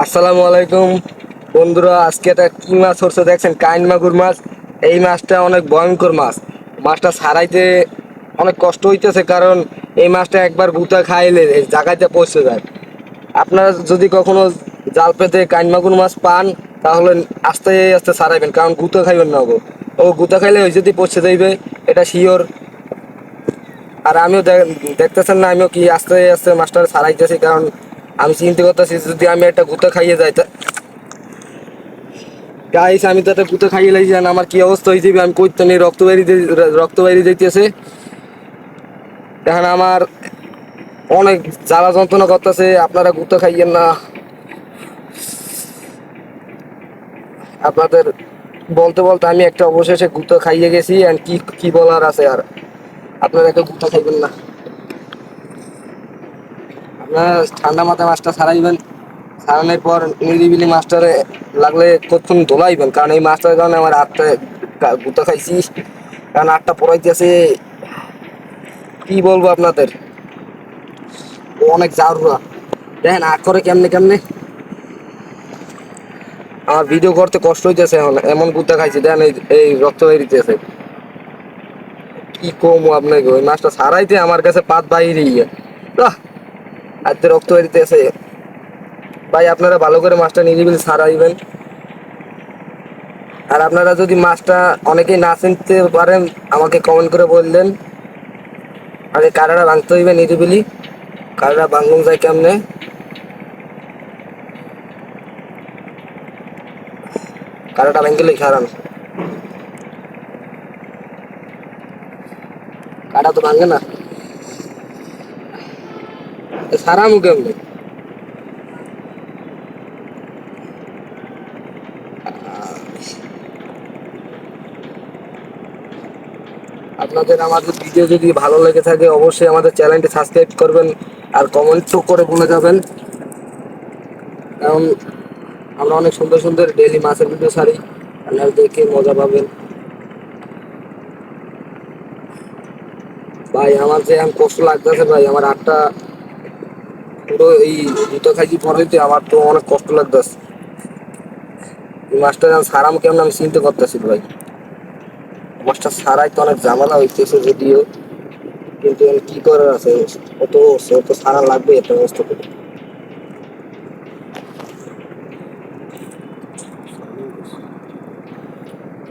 আসসালামু আলাইকুম বন্ধুরা, আজকে একটা কি মাছ ধরছে দেখছেন? কাইন মাগুর মাছ। এই মাছটা অনেক ভয়ঙ্কর মাছ। মাছটা ছাড়াইতে অনেক কষ্ট হইতেছে, কারণ এই মাছটা একবার গুতা খাইলে এই জায়গাতে পৌঁছে যায়। আপনারা যদি কখনো জাল পেতে কাইন মাগুর মাছ পান, তাহলে আস্তে আস্তে ছাড়াইবেন, কারণ গুতা খাইবেন না গো। ও গুতা খাইলে ওই যদি পৌঁছে যাইবে, এটা শিওর। আর আমিও দেখতেছেন না, আমিও কি আস্তে আস্তে মাছটা ছাড়াইতেছি, কারণ আমি চিন্তা করতেছি যদি আমি একটা গুতা খাইয়ে যাই। গাইস, আমি তো একটা গুতা খাইয়ে লাইছি, আর আমার কি অবস্থা হয়ে যাবে আমি কইতে নেই। রক্ত বাইরে যাইতেছে। এখন আমার অনেক জ্বালা যন্ত্রণা করতেছে। আপনারা গুতা খাইয়েন না। আপনাদের বলতে বলতে আমি একটা অবশেষে গুতা খাইয়ে গেছি, আর কি কি বলার আছে আর। আপনারা একটা গুতা খাইবেন না। আপনারা ঠান্ডা মাথায় মাছটা ছাড়াইবেন। ছাড়ানোর পর নিরিবিলি মাছটারে লাগলে কতক্ষণ ধোলাইবেন, কারণ এই মাছটার কারণে আমার হাতটা গুতা খাইছি, কারণ হাতটা পড়াইতেছে। কি বলবো আপনাদের, ও অনেক জারুরা। দেখেন আগ করে কেমনে কেমনে। আমার ভিডিও করতে কষ্ট হইতেছে, এখন এমন গুতা খাইছি। দেখেন এই রক্ত বেরিতেছে। কি কমু আপনাকে, ওই মাছটা ছাড়াইতে আমার কাছে পাত বাইরে গিয়ে আজকে রক্ত বেরিতেছে। ভাই, আপনারা ভালো করে মাছটা নিরিবিলি ছাড়াইবেন। আর আপনারা যদি মাছটা অনেকেই না চিনতে পারেন, আমাকে কমেন্ট করে বললেন। আগে কারাটা ভাঙতে হইবে নিরিবিলি। কারাটা ভাঙুন যায় কেমনে? কারাটা ভেঙে খারান, কাটা তো ভাঙে না। সারামু কেমনে? আপনাদের আমাদের ভিডিও যদি ভালো লেগে থাকে, অবশ্যই আমাদের চ্যানেলটি সাবস্ক্রাইব করবেন, আর কমেন্টও করে বলে যাবেন। কারণ আমরা অনেক সুন্দর সুন্দর ডেইলি মাছের ভিডিও ছাড়ি, আপনারা দেখে মজা পাবেন। ভাই, আমার যে এখন কষ্ট লাগতেছে ভাই, আমার হাতটা পুরো এই জুতো খাইছি পরাইতে আমার তো অনেক কষ্ট লাগতেছে। এই মাছটা যেন সারাম কেমন আমি চিনতে করতেছি ভাই। মাছটা ছাড়াই তো অনেক ঝামেলা হইতেছে যদিও, কিন্তু এখন কি করার আছে। অত অত সারা লাগবে একটা ব্যবস্থা করে।